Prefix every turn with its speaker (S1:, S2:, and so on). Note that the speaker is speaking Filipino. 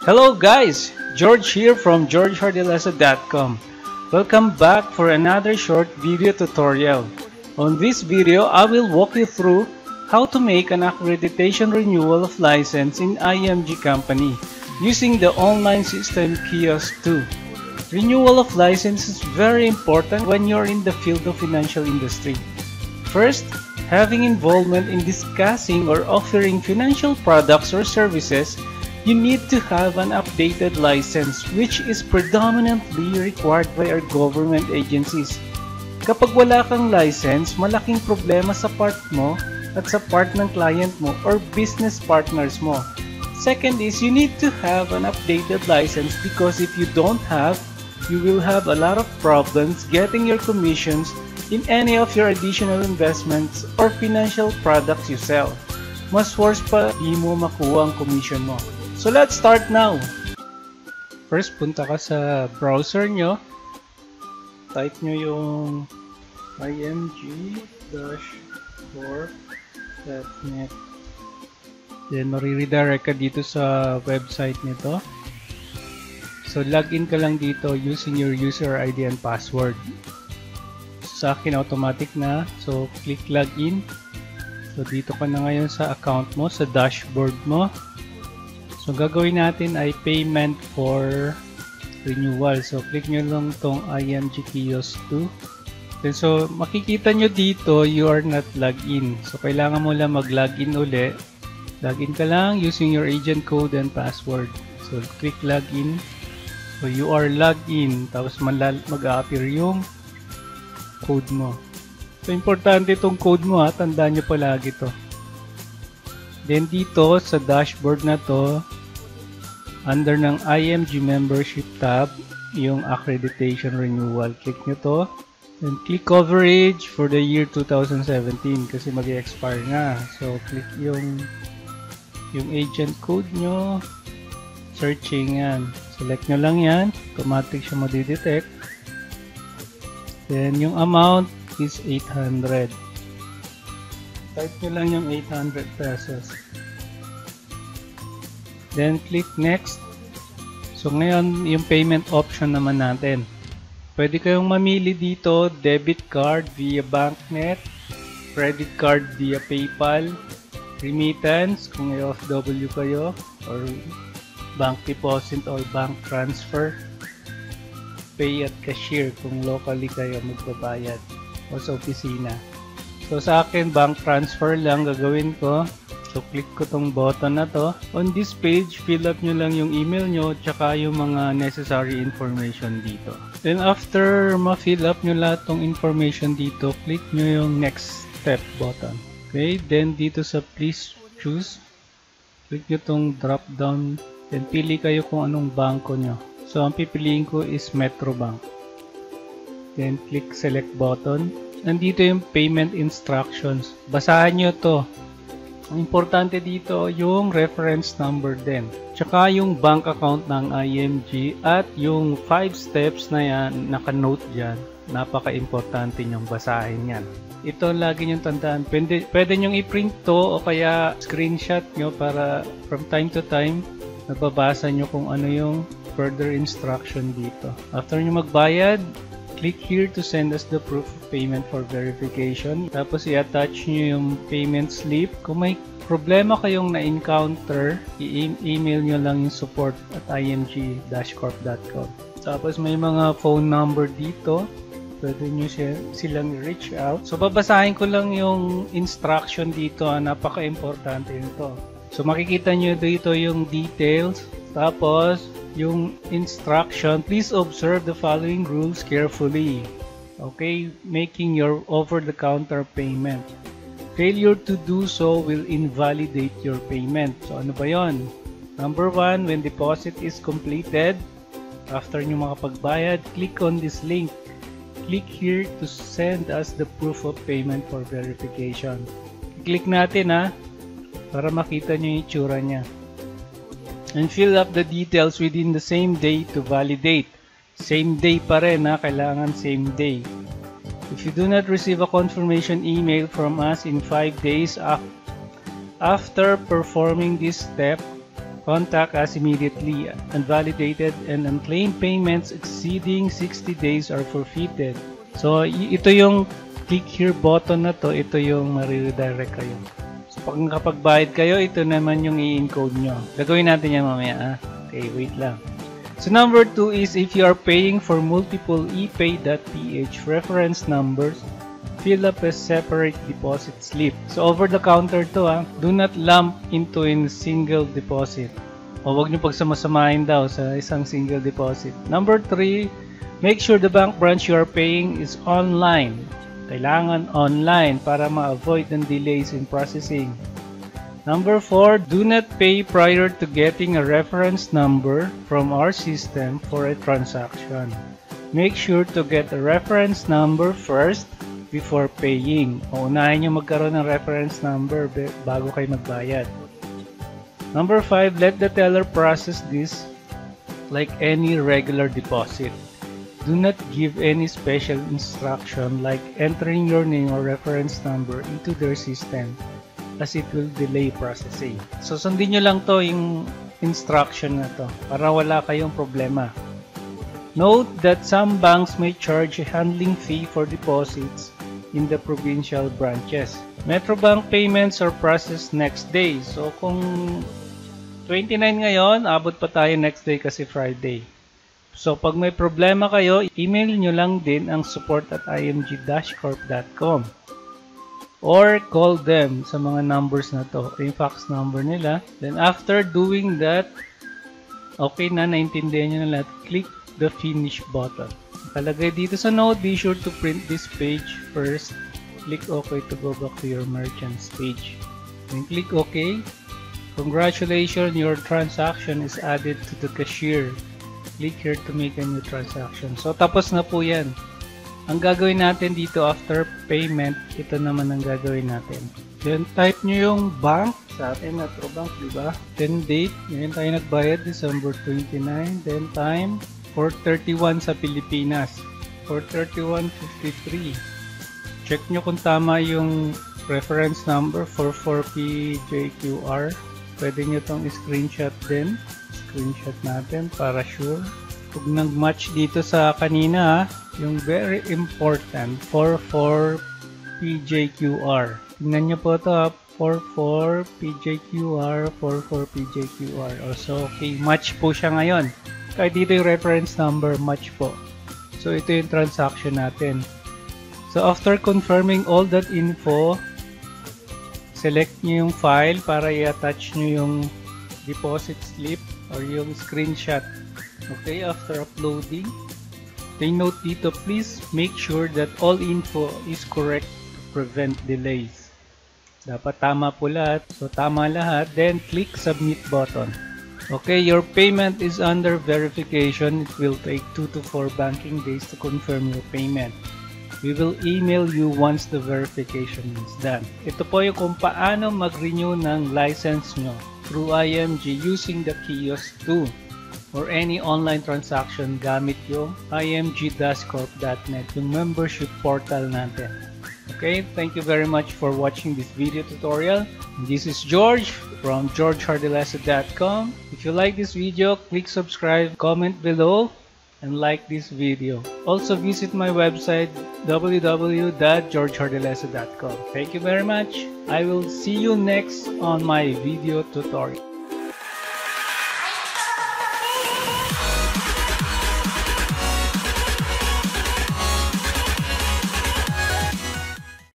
S1: Hello guys, George here from GeorgeHardilesa.com. Welcome back for another short video tutorial. On this video, I will walk you through how to make an accreditation renewal of license in IMG company using the online system Kiosk 2. Renewal of license is very important when you're in the field of financial industry. First, having involvement in discussing or offering financial products or services, you need to have an updated license which is predominantly required by our government agencies. Kapag wala kang license, malaking problema sa part mo at sa part ng client mo or business partners mo. Second is you need to have an updated license because if you don't have, you will have a lot of problems getting your commissions in any of your additional investments or financial products you sell. Mas worse pa, di mo makuha ang commission mo. So let's start now. First, punta ka sa browser nyo. Type nyo yung img-4.net. Then, mariredirect ka dito sa website nito. So, login ka lang dito using your user ID and password. Sa akin, automatic na. So, click login. So, dito ka na ngayon sa account mo, sa dashboard mo. So, gagawin natin ay payment for renewal. So, click nyo lang tong IMG Kiosk 2. Then, so, makikita nyo dito, you are not logged in. So, kailangan mo lang mag-login uli. Login ka lang using your agent code and password. So, click login. So, you are logged in. Tapos, mag-a-appear yung code mo. So, importante itong code mo ha. Tandaan nyo palagi to. Then dito sa dashboard na to, under ng IMG membership tab, yung accreditation renewal. Click nyo to. Then click coverage for the year 2017 kasi mag-expire na. So click yung agent code nyo. Searching yan. Select nyo lang yan. Automatic siya madidetect. Then yung amount is 800. Type nyo lang yung 800 pesos. Then, click next. So, ngayon, yung payment option naman natin. Pwede kayong mamili dito, debit card via BankNet, credit card via PayPal, remittance kung OFW kayo, or bank deposit or bank transfer, pay at cashier kung locally kayo magbabayad o sa opisina. So sa akin, bank transfer lang gagawin ko. So click ko tong button na to. On this page, fill up nyo lang yung email nyo tsaka yung mga necessary information dito. Then after ma-fill up nyo lahat tong information dito, click nyo yung next step button. Okay, then dito sa please choose, click nyo tong drop down. Then pili kayo kung anong bangko nyo. So ang pipiliin ko is Metro Bank. Then click select button. Nandito yung payment instructions. Basahan nyo to. Ang importante dito yung reference number din. Tsaka yung bank account ng IMG at yung 5 steps na yan, naka-note dyan. Napaka-importante nyong basahin yan. Ito lagi nyong tandaan. Pwede nyong i-print to o kaya screenshot nyo para from time to time nababasa nyo kung ano yung further instruction dito. After nyo magbayad, click here to send us the proof of payment for verification. Tapos i-attach nyo yung payment slip. Kung may problema kayong na-encounter, i-email nyo lang yung support at img-corp.com. Tapos may mga phone number dito. Pwede nyo silang reach out. So babasahin ko lang yung instruction dito. Napaka-importante nito. So makikita nyo dito yung details. Tapos yung instruction, please observe the following rules carefully. Okay, making your over-the-counter payment. Failure to do so will invalidate your payment. So ano ba yon? Number 1, when deposit is completed, after nyo makapagbayad, click on this link. Click here to send us the proof of payment for verification. Click natin para makita nyo yung itsura nya. And fill up the details within the same day to validate. Same day pa rin kailangan same day. If you do not receive a confirmation email from us in 5 days after performing this step, contact us immediately. Unvalidated and unclaimed payments exceeding 60 days are forfeited. So, ito yung click here button na to, ito yung mariredirect kayo. So, pag nakapagbayad kayo, ito naman yung i-encode nyo. Gagawin natin yan mamaya. Okay, wait lang. So, number 2 is if you are paying for multiple epay.ph reference numbers, fill up a separate deposit slip. So, over the counter to do not lump into in single deposit. O wag nyo pagsamasamahin daw sa isang single deposit. Number 3, make sure the bank branch you are paying is online. Kailangan online para ma-avoid ng delays in processing. Number 4, do not pay prior to getting a reference number from our system for a transaction. Make sure to get a reference number first before paying. Unahin nyo magkaroon ng reference number bago kayo magbayad. Number 5, let the teller process this like any regular deposit. Do not give any special instruction like entering your name or reference number into their system, as it will delay processing. So, sundin nyo lang to yung instruction na to para wala kayong problema. Note that some banks may charge a handling fee for deposits in the provincial branches. Metrobank payments are processed next day. So, kung 29 ngayon, abot pa tayo next day kasi Friday. So, pag may problema kayo, email nyo lang din ang support@img-corp.com. Or call them sa mga numbers na to, yung fax number nila. Then after doing that, okay na, naintindihan nyo na lahat, click the finish button. Nakalagay dito sa note, be sure to print this page first. Click OK to go back to your merchant's page. Then click OK. Congratulations, your transaction is added to the cashier. Click here to make a new transaction. So tapos na po yan. Ang gagawin natin dito after payment, ito naman ang gagawin natin. Then type nyo yung bank, sa atin Metrobank, diba? Then date, ngayon tayo nagbayad, December 29. Then time, 4:31 sa Pilipinas. 4:31:53. Check nyo kung tama yung reference number, 44PJQR. Pwede nyo itong screenshot din. Screenshot natin para sure. Kung nag-match dito sa kanina, yung very important 44PJQR. Tingnan nyo po ito, 44PJQR, 44PJQR. Also, okay, match po siya ngayon. Kahit dito yung reference number, match po. So, ito yung transaction natin. So, after confirming all that info, select nyo yung file para i-attach nyo yung deposit slip or yung screenshot. Okay, after uploading, take note dito, please make sure that all info is correct to prevent delays. Dapat tama po lahat. So, tama lahat. Then, click submit button. Okay, your payment is under verification. It will take 2 to 4 banking days to confirm your payment. We will email you once the verification is done. Ito po yung kung paano mag-renew ng license nyo through IMG using the kiosk 2 or any online transaction gamit yung img-corp.net, yung membership portal natin. Okay, thank you very much for watching this video tutorial. This is George from georgehardelasa.com. If you like this video, click subscribe, comment below, and like this video. Also visit my website www.georgehardelasa.com. Thank you very much. I will see you next on my video tutorial.